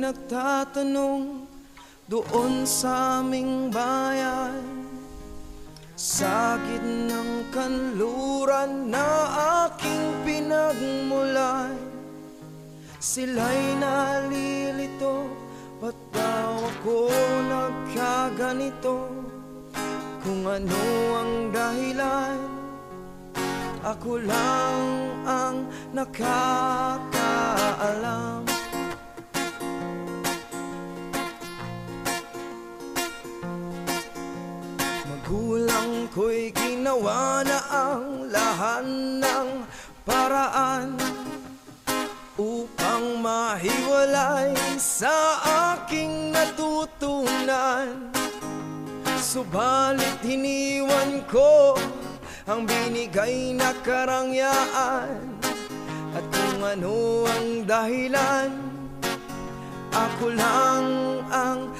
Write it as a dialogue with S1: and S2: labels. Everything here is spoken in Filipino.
S1: nagtatanong doon sa aming bayan, sa gitnang kanluran na aking pinagmulan. Sila'y nalilito, ba't daw ako nagkaganito? Kung ano ang dahilan, ako lang ang nakakaalam. Magulang ko'y ginawa na ang lahat ng paraan upang mahiwalay sa aking natutunan. Subalit hiniwan ko ang binigay na karangyaan, at kung ano ang dahilan, ako lang ang